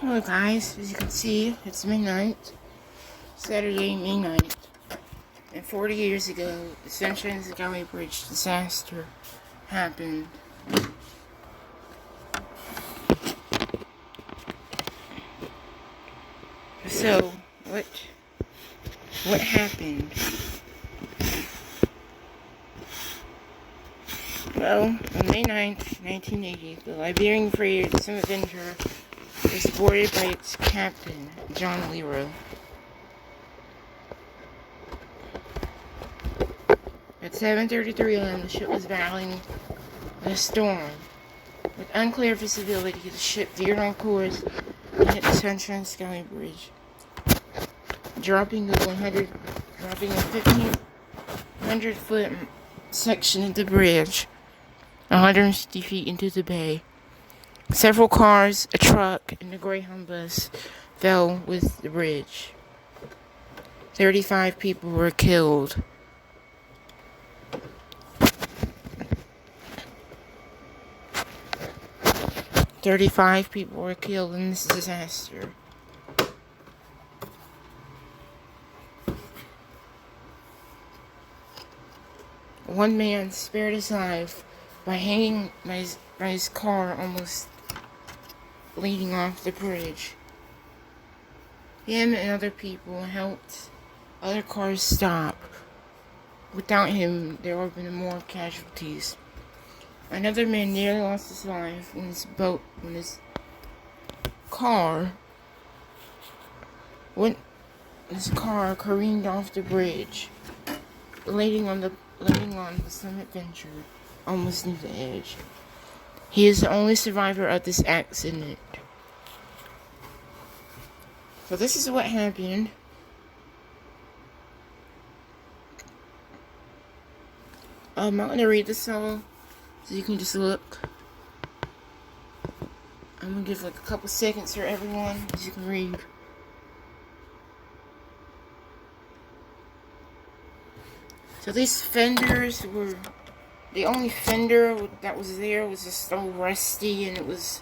Hello guys, as you can see, it's midnight, Saturday, May 9th, and 40 years ago, the Sunshine Skyway Bridge disaster happened. So, what happened? Well, on May 9th, 1980, the Liberian freighter, the Sun Avenger, was boarded by its captain, John Lero. At 7:33 a.m., the ship was battling a storm. With unclear visibility, the ship veered on course and hit the Sunshine Skyway Bridge, dropping a 1,500-foot section of the bridge 150 feet into the bay. Several cars, a truck, and a Greyhound bus fell with the bridge. 35 people were killed. In this disaster. One man spared his life by hanging by his car almost leading off the bridge. Him and other people helped other cars stop. Without him, there would have been more casualties. Another man nearly lost his life when his car careened off the bridge, landing on the Sun Avenger almost near the edge. He is the only survivor of this accident. So this is what happened. I'm not gonna read this all, so you can just look. I'm gonna give like a couple seconds for everyone, so you can read. So these fenders were, the only fender that was there was just so rusty, and it was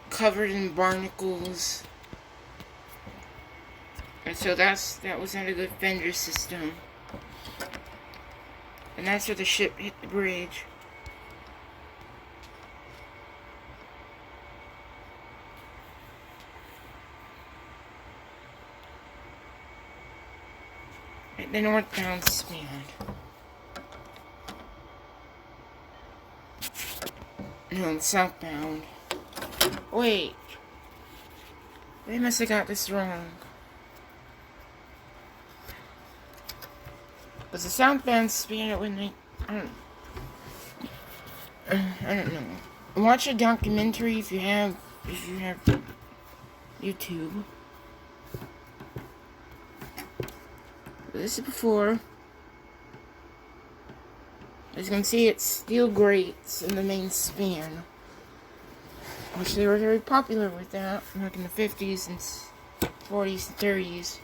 covered in barnacles. And so that was not a good fender system. And that's where the ship hit the bridge. At the northbound span. No, southbound. Wait. They must have got this wrong. Because the southbound span when they... I don't know. Watch a documentary if you have YouTube. This is before. As you can see, it's steel grates in the main span, which they were very popular with that, like in the 50s and 40s and 30s.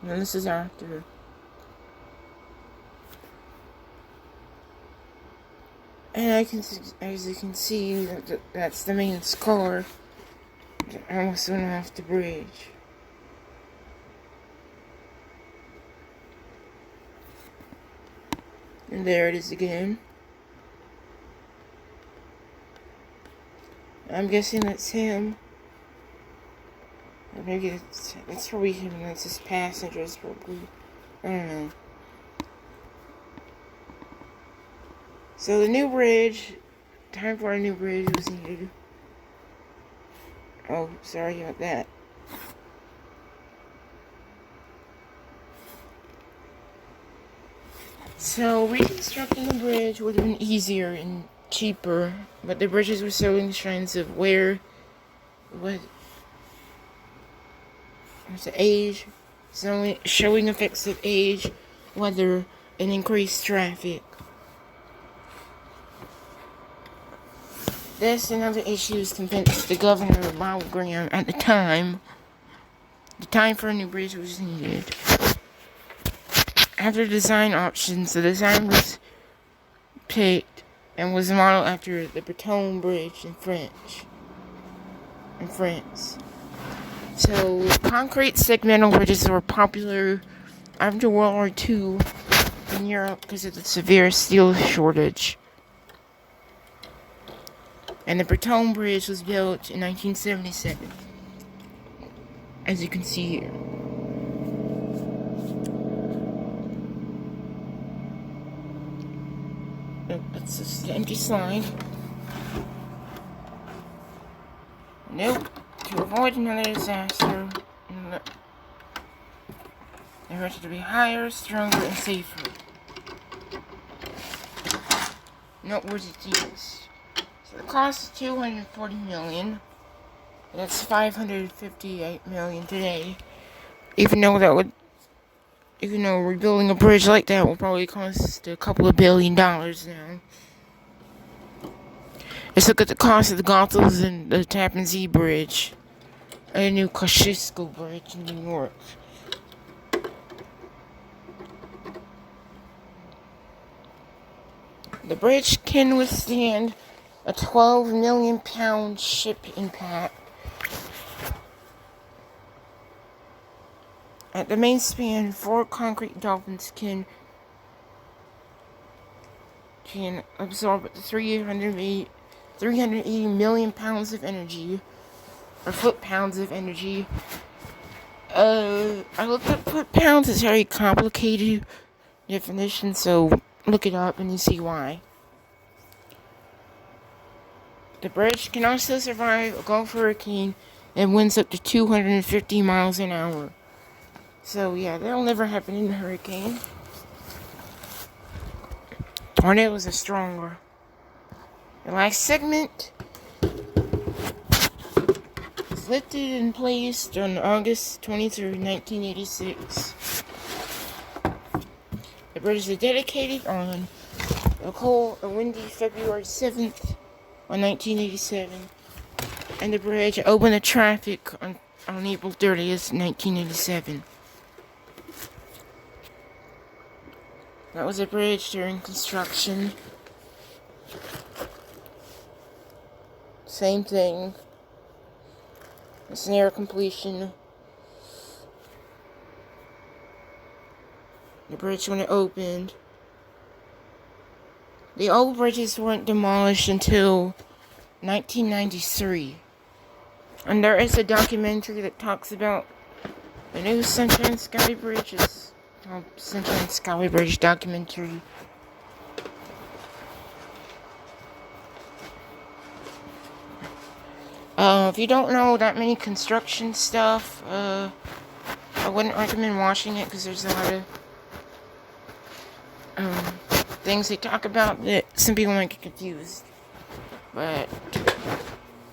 And this is after. And as you can see, that's the main scar. I almost went off the bridge. And there it is again. I'm guessing that's him. Or maybe it's probably him, that's his passengers, probably. I don't know. So the new bridge, time for a new bridge was needed. Oh, sorry about that. So reconstructing the bridge would have been easier and cheaper, but the bridges were so expensive. Where was the age, showing effects of age, weather, and increased traffic. This and other issues convinced the governor of Graham at the time for a new bridge was needed. After design options, the design was picked and was modeled after the Breton Bridge in France. So, concrete segmental bridges were popular after World War II in Europe because of the severe steel shortage. And the Breton Bridge was built in 1977, as you can see here. That's just an empty slide. Nope. To avoid another disaster, they were to be higher, stronger, and safer. Noteworthy things. So the cost is $240 million. That's $558 million today. Even though rebuilding a bridge like that will probably cost a couple of $1 billion now. Let's look at the cost of the Gothels and the Tappan Zee Bridge. And the new Kosciuszko Bridge in New York. The bridge can withstand a 12 million pound ship impact. At the main span, 4 concrete dolphins can absorb up to 380 million pounds of energy, or foot-pounds of energy. I looked up foot-pounds. It's a very complicated definition, so look it up and you see why. The bridge can also survive a Gulf hurricane and winds up to 250 miles an hour. So yeah, that'll never happen in a hurricane. Tornadoes are stronger. The last segment was lifted and placed on August 23rd, 1986. The bridge is dedicated on a cold, a windy February 7th on 1987. And the bridge opened to traffic on April 30th, 1987. That was a bridge during construction. Same thing. It's near completion. The bridge when it opened. The old bridges weren't demolished until 1993. And there is a documentary that talks about the new Sunshine Skyway Bridge. It's called Sunshine Skyway Bridge documentary. If you don't know that many construction stuff, I wouldn't recommend watching it because there's a lot of things they talk about that some people might get confused. But I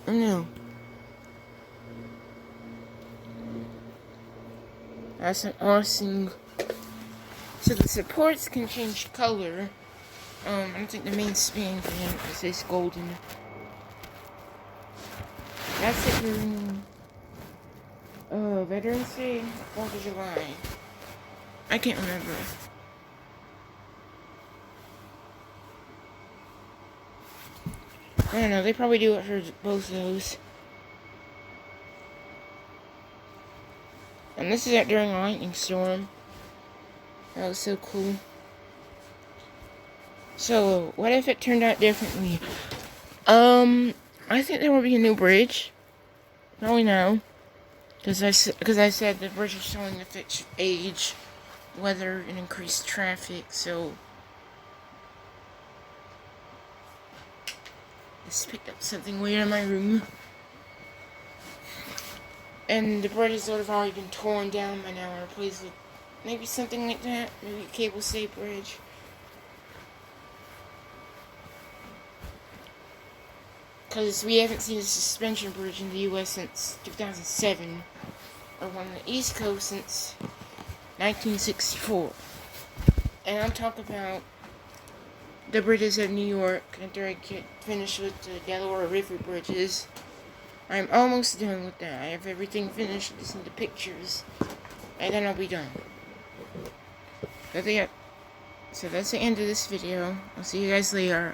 don't know. That's an awesome. So the supports can change color. I don't think the main span can. It says golden. That's it for Veterans Day, 4th of July. I can't remember. I don't know, they probably do it for both of those. And this is it during a lightning storm. That was so cool. So, what if it turned out differently? I think there will be a new bridge. Probably now. Because I said the bridge is showing the age, weather, and increased traffic, so I just picked up something weird in my room. And the bridge has sort of already been torn down by now and replaced with maybe something like that. Maybe a cable-stayed bridge. Because we haven't seen a suspension bridge in the U.S. since 2007. Or on the East Coast since 1964. And I'm talking about the bridges of New York after I get finished with the Delaware River bridges. I'm almost done with that. I have everything finished, just need the pictures. And then I'll be done. So that's the end of this video. I'll see you guys later.